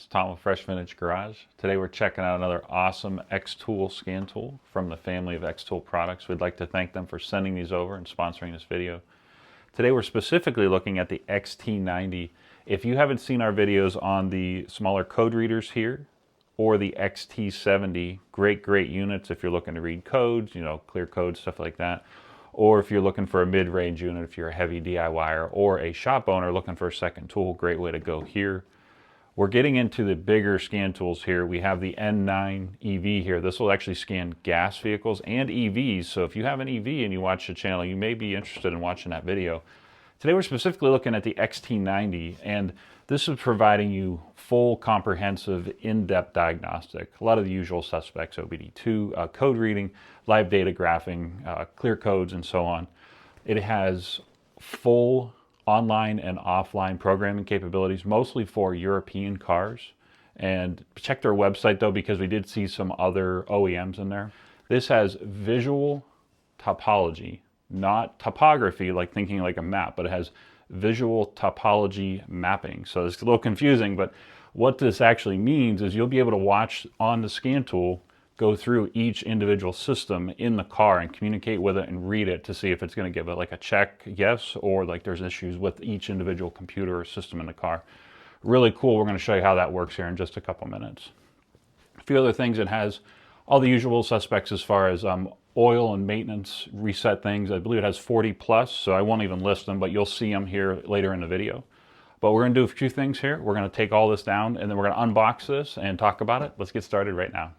It's Tom with Fresh Vintage Garage. Today we're checking out another awesome XTool scan tool from the family of XTool products. We'd like to thank them for sending these over and sponsoring this video. Today we're specifically looking at the XT90. If you haven't seen our videos on the smaller code readers here or the XT70, great units if you're looking to read codes, clear codes, stuff like that. Or if you're looking for a mid-range unit, if you're a heavy DIYer or a shop owner looking for a second tool, great way to go here. We're getting into the bigger scan tools here. We have the N9 EV here. This will actually scan gas vehicles and EVs. So if you have an EV and you watch the channel, you may be interested in watching that video. Today we're specifically looking at the XT90, and this is providing you full, comprehensive, in-depth diagnostic. A lot of the usual suspects, OBD2, code reading, live data graphing, clear codes, and so on. It has full online and offline programming capabilities, mostly for European cars. And check their website though, because we did see some other OEMs in there. This has visual topology, not topography, like thinking like a map, but it has visual topology mapping. So it's a little confusing, but what this actually means is you'll be able to watch on the scan tool, go through each individual system in the car and communicate with it and read it to see if it's going to give it like a check yes, or like there's issues with each individual computer or system in the car. Really cool. We're going to show you how that works here in just a couple minutes. A few other things, it has all the usual suspects as far as oil and maintenance reset things. I believe it has 40 plus, so I won't even list them, but you'll see them here later in the video. But we're going to do a few things here. We're going to take all this down and then we're going to unbox this and talk about it. Let's get started right now.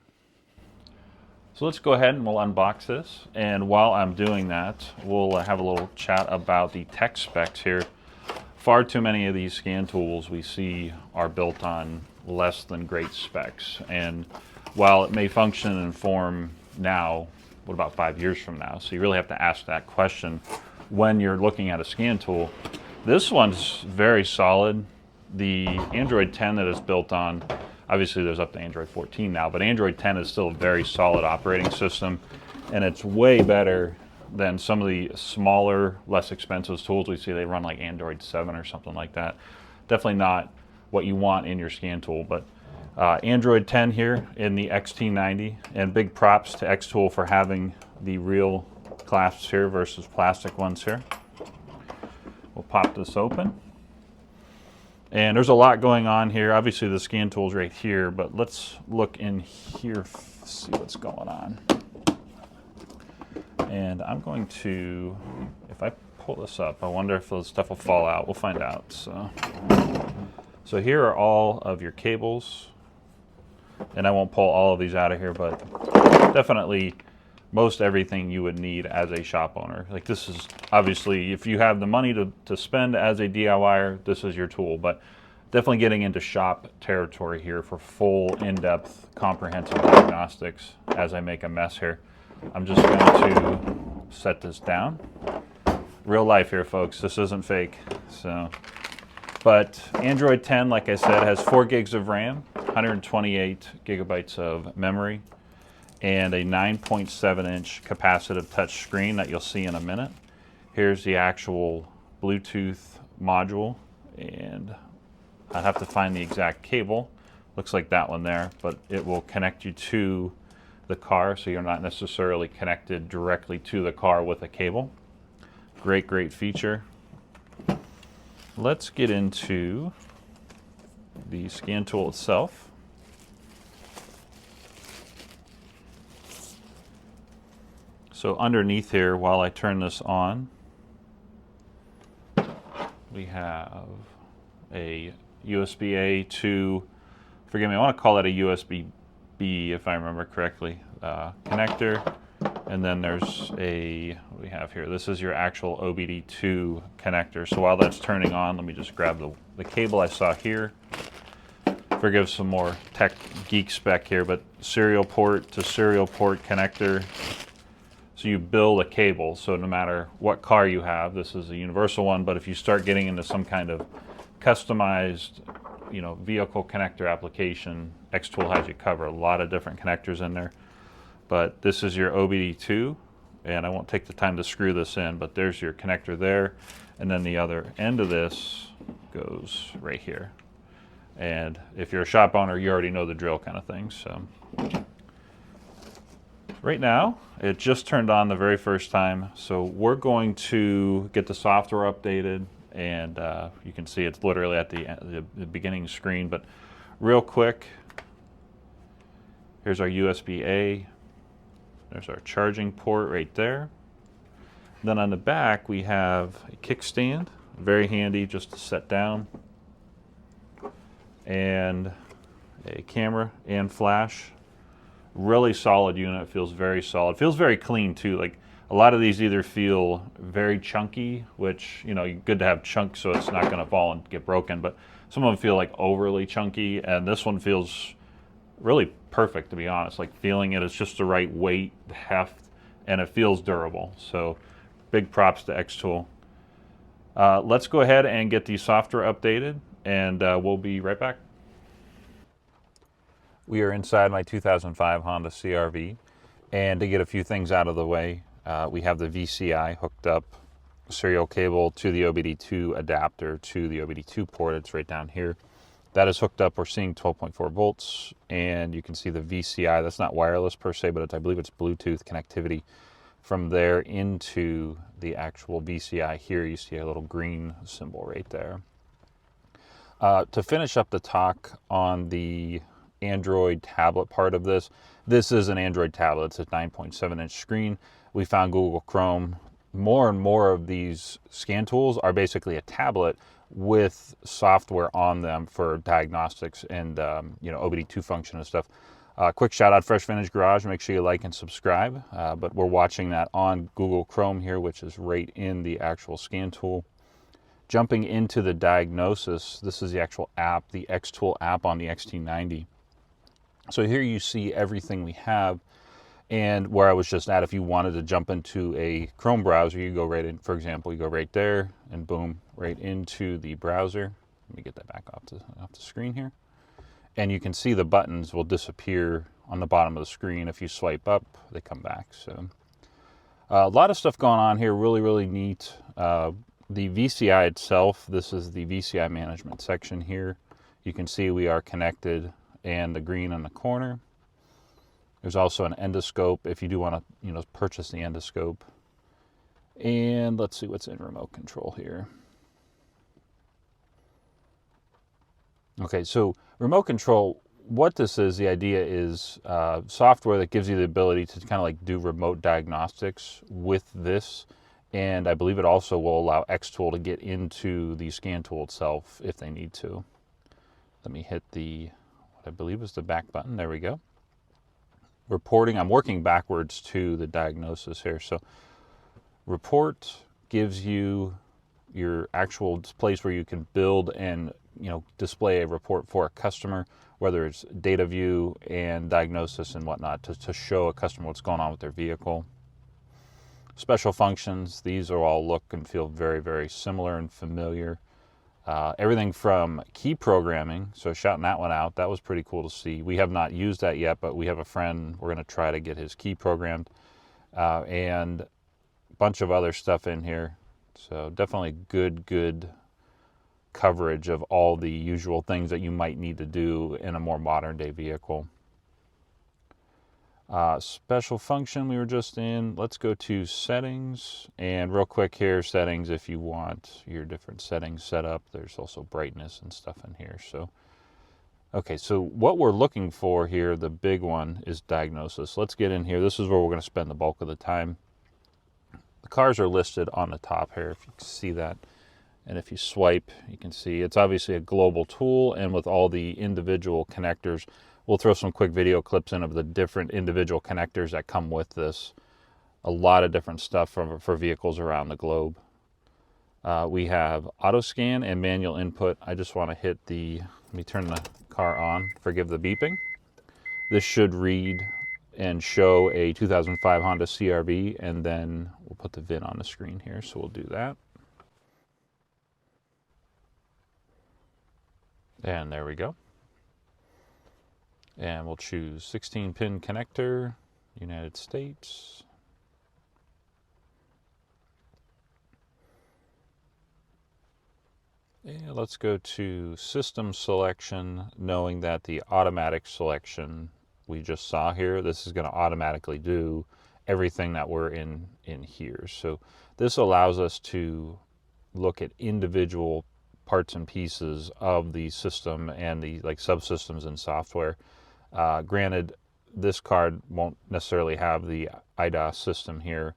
So let's go ahead and we'll unbox this. And while I'm doing that, we'll have a little chat about the tech specs here. Far too many of these scan tools we see are built on less than great specs. And while it may function and form now, what about 5 years from now? So you really have to ask that question when you're looking at a scan tool. This one's very solid. The Android 10 that it's built on, obviously there's up to Android 14 now, but Android 10 is still a very solid operating system, and it's way better than some of the smaller, less expensive tools we see. They run like Android 7 or something like that. Definitely not what you want in your scan tool, but Android 10 here in the XT90, and big props to XTool for having the real clasps here versus plastic ones here. We'll pop this open. And there's a lot going on here. Obviously the scan tool's right here, but let's look in here, see what's going on. And I'm going to, if I pull this up, I wonder if the stuff will fall out. We'll find out. So here are all of your cables. And I won't pull all of these out of here, but definitely most everything you would need as a shop owner. Like this is obviously, if you have the money to spend as a DIYer, this is your tool, but definitely getting into shop territory here for full in-depth comprehensive diagnostics. As I make a mess here, I'm just going to set this down. Real life here, folks. This isn't fake. But Android 10, like I said, has 4 gigs of RAM, 128 gigabytes of memory, and a 9.7-inch capacitive touch screen that you'll see in a minute. Here's the actual Bluetooth module, and I have to find the exact cable. Looks like that one there, but it will connect you to the car, so you're not necessarily connected directly to the car with a cable. Great feature. Let's get into the scan tool itself. So underneath here, while I turn this on, we have a USB-A to, forgive me, I want to call it a USB-B if I remember correctly, connector. And then there's a, what do we have here? This is your actual OBD2 connector. So while that's turning on, let me just grab the cable I saw here. Forgive some more tech geek spec here, but serial port to serial port connector. So you build a cable, so no matter what car you have, this is a universal one, but if you start getting into some kind of customized, vehicle connector application, XTool has you covered. A lot of different connectors in there. But this is your OBD2, and I won't take the time to screw this in, but there's your connector there, and then the other end of this goes right here. And if you're a shop owner, you already know the drill kind of thing. So right now, it just turned on the very first time. So we're going to get the software updated, and you can see it's literally at the beginning screen. But real quick, here's our USB-A. There's our charging port right there. Then on the back, we have a kickstand, very handy just to set down, and a camera and flash. Really solid unit, feels very solid. Feels very clean too. Like a lot of these either feel very chunky, which, you know, good to have chunks so it's not going to fall and get broken, but some of them feel like overly chunky, and this one feels really perfect, to be honest. Like feeling it is just the right weight, heft, and it feels durable. So big props to XTool. Let's go ahead and get the software updated, and we'll be right back. We are inside my 2005 Honda CR-V, and to get a few things out of the way, we have the VCI hooked up, serial cable to the OBD2 adapter to the OBD2 port. It's right down here. That is hooked up. We're seeing 12.4 volts, and you can see the VCI. That's not wireless per se, but I believe it's Bluetooth connectivity from there into the actual VCI. Here you see a little green symbol right there. To finish up the talk on the Android tablet part of this is an Android tablet. It's a 9.7-inch screen. We found Google Chrome. More and more of these scan tools are basically a tablet with software on them for diagnostics and you know, OBD2 function and stuff. Quick shout out Fresh Vintage Garage. Make sure you like and subscribe. But we're watching that on Google Chrome here, which is right in the actual scan tool. Jumping into the Diagnosis, this is the actual app, the XTool app on the XT90. So here you see everything we have, and where I was just at, if you wanted to jump into a Chrome browser, you go right in, for example, you go right there, and boom, right into the browser. Let me get that back off the screen here. And you can see the buttons will disappear on the bottom of the screen. If you swipe up, they come back. So a lot of stuff going on here, really, really neat. The VCI itself, this is the VCI management section here. You can see we are connected, and the green in the corner. There's also an endoscope if you do want to, you know, purchase the endoscope. And let's see what's in remote control here. Okay, so remote control, what this is, the idea is software that gives you the ability to kind of like do remote diagnostics with this. And I believe it also will allow XTool to get into the scan tool itself if they need to. Let me hit the, what I believe is the back button. There we go. Reporting, I'm working backwards to the Diagnosis here. So report gives you your actual place where you can build and, you know, display a report for a customer, whether it's data view and diagnosis and whatnot, to show a customer what's going on with their vehicle. Special functions, these are all look and feel very, very similar and familiar. Everything from key programming, so shouting that one out, that was pretty cool to see. We have not used that yet, but we have a friend, we're going to try to get his key programmed, and a bunch of other stuff in here. So definitely good coverage of all the usual things that you might need to do in a more modern day vehicle. Special function we were just in. Let's go to settings, and real quick here, settings, if you want your different settings set up, there's also brightness and stuff in here. So okay, so what we're looking for here, the big one, is diagnosis. Let's get in here. This is where we're going to spend the bulk of the time. The cars are listed on the top here, if you can see that. And if you swipe, you can see it's obviously a global tool, and with all the individual connectors, we'll throw some quick video clips in of the different individual connectors that come with this. A lot of different stuff for vehicles around the globe. We have auto scan and manual input. I just want to hit the, let me turn the car on, forgive the beeping. This should read and show a 2005 Honda CR-V, and then we'll put the VIN on the screen here, so we'll do that. And there we go. And we'll choose 16-pin connector, United States. And let's go to system selection, knowing that the automatic selection we just saw here, this is going to automatically do everything that we're in here. So this allows us to look at individual parts and pieces of the system and the like subsystems and software. Granted, this card won't necessarily have the IDAS system here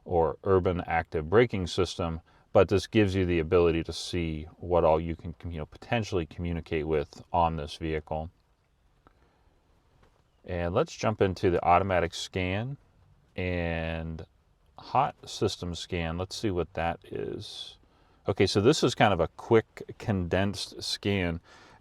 or urban active braking system, but this gives you the ability to see what all you can potentially communicate with on this vehicle. And let's jump into the automatic scan and hot system scan. Let's see what that is. Okay, so this is kind of a quick condensed scan.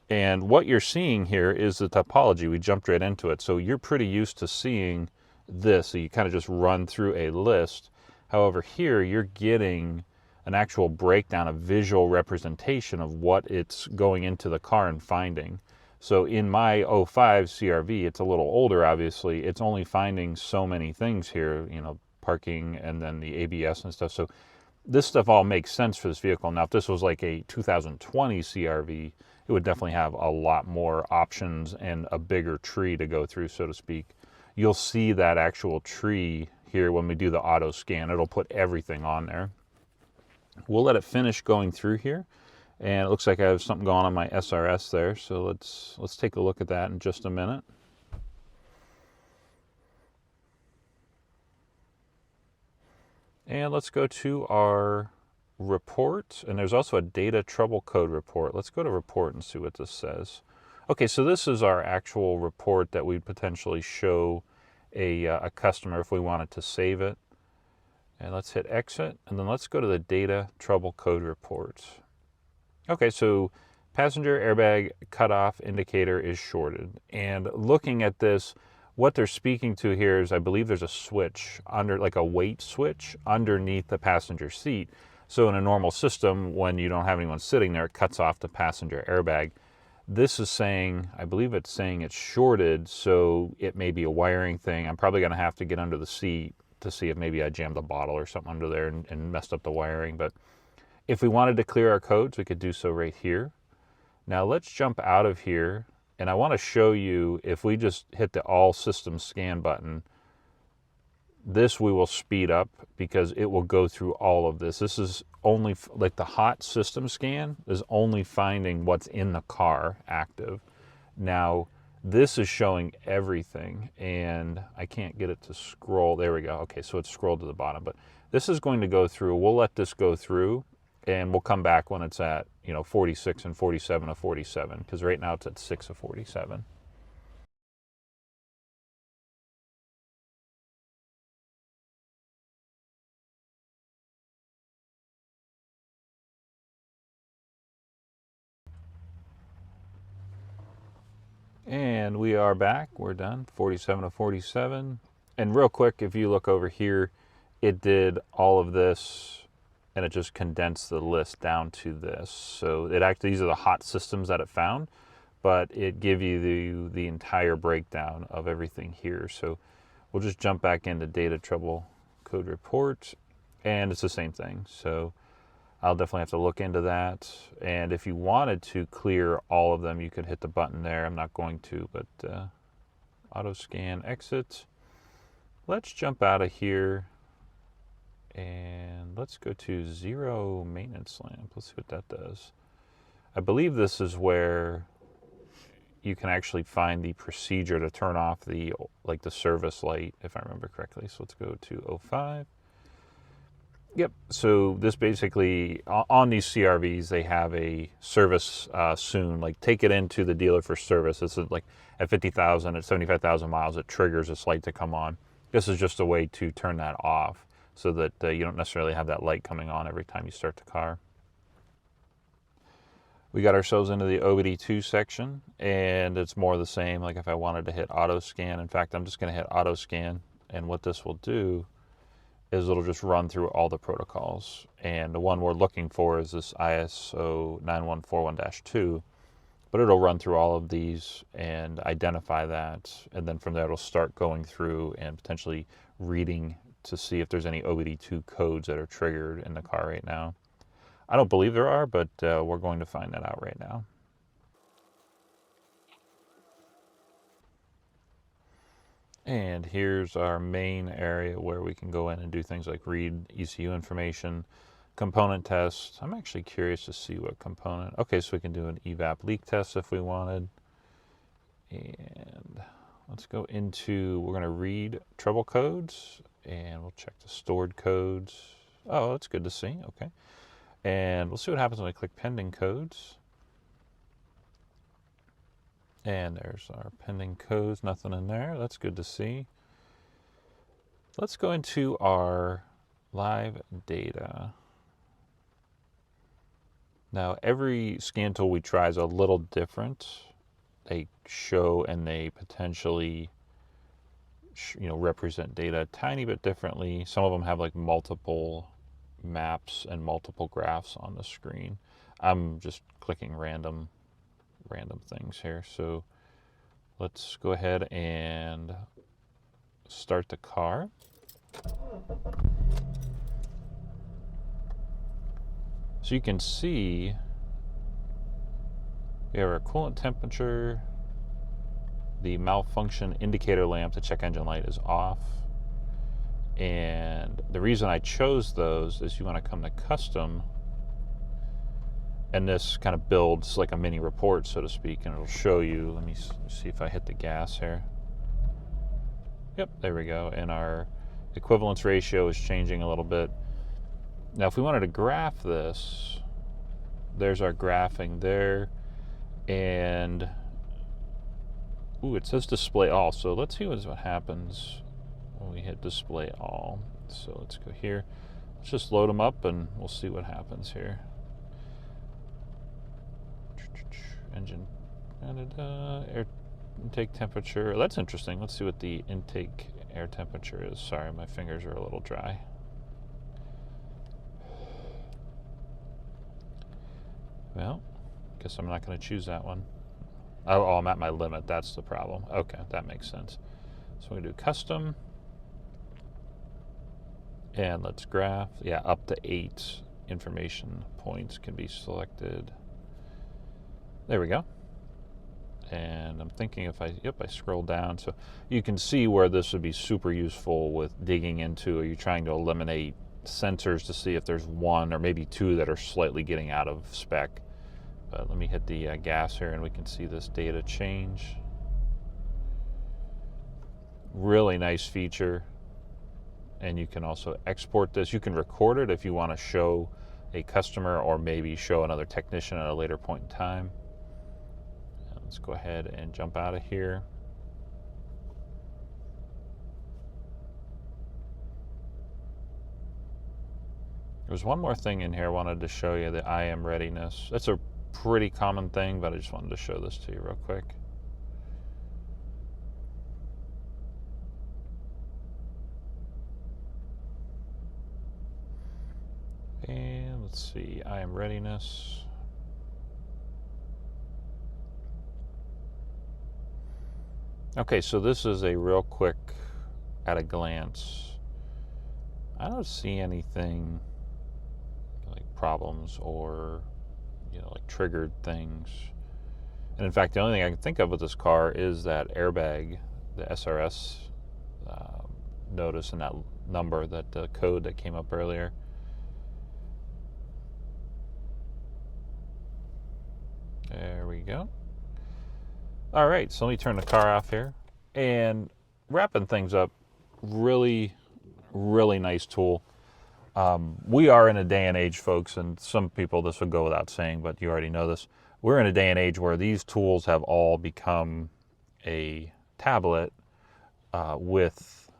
And what you're seeing here is the topology. We jumped right into it. So you're pretty used to seeing this. So you kind of just run through a list. However, here you're getting an actual breakdown, a visual representation of what it's going into the car and finding. So in my 05 CRV, it's a little older, obviously. It's only finding so many things here, parking and then the ABS and stuff. So this stuff all makes sense for this vehicle. Now, if this was like a 2020 CRV, it would definitely have a lot more options and a bigger tree to go through, so to speak. You'll see that actual tree here when we do the auto scan. It'll put everything on there. We'll let it finish going through here. And it looks like I have something going on my SRS there. So let's take a look at that in just a minute. And let's go to our report. And there's also a data trouble code report. Let's go to report and see what this says. Okay, so this is our actual report that we'd potentially show a customer if we wanted to save it. And let's hit exit, and then let's go to the data trouble code report. Okay, so passenger airbag cutoff indicator is shorted. And looking at this, what they're speaking to here is, I believe there's a switch under, like a weight switch underneath the passenger seat. So in a normal system, when you don't have anyone sitting there, it cuts off the passenger airbag. This is saying, I believe it's saying it's shorted, so it may be a wiring thing. I'm probably gonna have to get under the seat to see if maybe I jammed a bottle or something under there and messed up the wiring. But if we wanted to clear our codes, we could do so right here. Now let's jump out of here, and I want to show you, if we just hit the all system scan button, this we will speed up because it will go through all of this. This is only, like the hot system scan is only finding what's in the car active. Now, this is showing everything, and I can't get it to scroll. There we go. Okay, so it's scrolled to the bottom, but this is going to go through. We'll let this go through, and we'll come back when it's at 46 and 47 of 47, because right now it's at 6 of 47. And we are back. We're done. 47 of 47. And real quick, if you look over here, it did all of this, and it just condensed the list down to this. So it actually, these are the hot systems that it found, but it give you the entire breakdown of everything here. So we'll just jump back into data trouble code report, and it's the same thing. So I'll definitely have to look into that. And if you wanted to clear all of them, you could hit the button there. I'm not going to, but auto scan exit. Let's jump out of here and let's go to zero maintenance lamp. Let's see what that does. I believe this is where you can actually find the procedure to turn off the service light, if I remember correctly. So let's go to 05. Yep, so this basically, on these CRVs, they have a service soon, like take it into the dealer for service. This is like at 50,000, at 75,000 miles, it triggers this light to come on. This is just a way to turn that off so that you don't necessarily have that light coming on every time you start the car. We got ourselves into the OBD2 section, and it's more the same. Like if I wanted to hit auto scan, in fact, I'm just gonna hit auto scan, and what this will do is it'll just run through all the protocols. And the one we're looking for is this ISO 9141-2, but it'll run through all of these and identify that. And then from there, it'll start going through and potentially reading to see if there's any OBD2 codes that are triggered in the car right now. I don't believe there are, but we're going to find that out right now. And here's our main area where we can go in and do things like read ECU information, component tests. I'm actually curious to see what component. Okay, so we can do an evap leak test if we wanted. And let's go into, we're going to read trouble codes, and we'll check the stored codes. Oh, that's good to see. Okay. And we'll see what happens when I click pending codes. And there's our pending codes, nothing in there. That's good to see. Let's go into our live data. Now, every scan tool we try is a little different. They show and they potentially, represent data a tiny bit differently. Some of them have like multiple maps and multiple graphs on the screen. I'm just clicking random things here. So let's go ahead and start the car. So you can see we have our coolant temperature. The malfunction indicator lamp, the check engine light, is off. And the reason I chose those is you want to come to custom, and this kind of builds like a mini report, so to speak, and it'll show you. Let me see if I hit the gas here. Yep, there we go. And our equivalence ratio is changing a little bit. Now, if we wanted to graph this, there's our graphing there. And, ooh, it says display all. So let's see what happens when we hit display all. So let's go here. Let's just load them up and we'll see what happens here. Engine air intake temperature. That's interesting. Let's see what the intake air temperature is. Sorry, my fingers are a little dry. Well, guess I'm not going to choose that one. Oh, I'm at my limit. That's the problem. Okay, that makes sense. So we do custom. And let's graph. Yeah, up to 8 information points can be selected. There we go. And I'm thinking if I scroll down, so you can see where this would be super useful with digging into, or you're trying to eliminate sensors to see if there's one or maybe two that are slightly getting out of spec. But let me hit the gas here and we can see this data change. Really nice feature. And you can also export this. You can record it if you want to show a customer or maybe show another technician at a later point in time. Let's go ahead and jump out of here. There's one more thing in here I wanted to show you, the IM readiness. That's a pretty common thing, but I just wanted to show this to you real quick. And let's see, IM readiness. Okay, so this is a real quick at a glance. I don't see anything like problems or like triggered things. And in fact, the only thing I can think of with this car is that airbag, the SRS notice and that number, that the code that came up earlier. There we go. All right, so let me turn the car off here. And wrapping things up, really, really nice tool. We are in a day and age, folks, and some people this would go without saying, but you already know this. We're in a day and age where these tools have all become a tablet with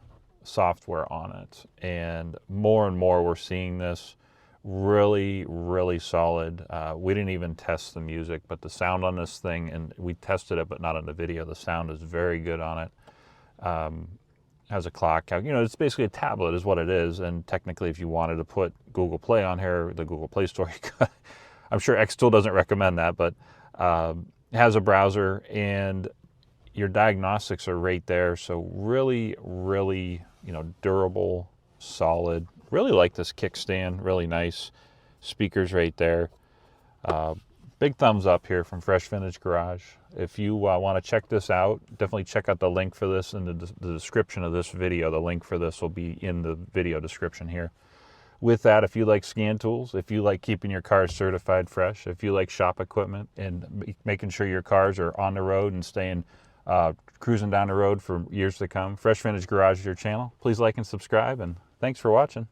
software on it. And more we're seeing this. Really, really solid. We didn't even test the music, but the sound on this thing, and we tested it, but not on the video. The sound is very good on it. Has a clock. It's basically a tablet is what it is. And technically, if you wanted to put Google Play on here, the Google Play Store, I'm sure XTool doesn't recommend that, but it has a browser and your diagnostics are right there. So really, really, durable, solid. Really like this kickstand, really nice. speakers right there. Big thumbs up here from Fresh Vintage Garage. If you want to check this out, definitely check out the link for this in the description of this video. The link for this will be in the video description here. With that, if you like scan tools, if you like keeping your cars certified fresh, if you like shop equipment and making sure your cars are on the road and staying cruising down the road for years to come, Fresh Vintage Garage is your channel. Please like and subscribe, and thanks for watching.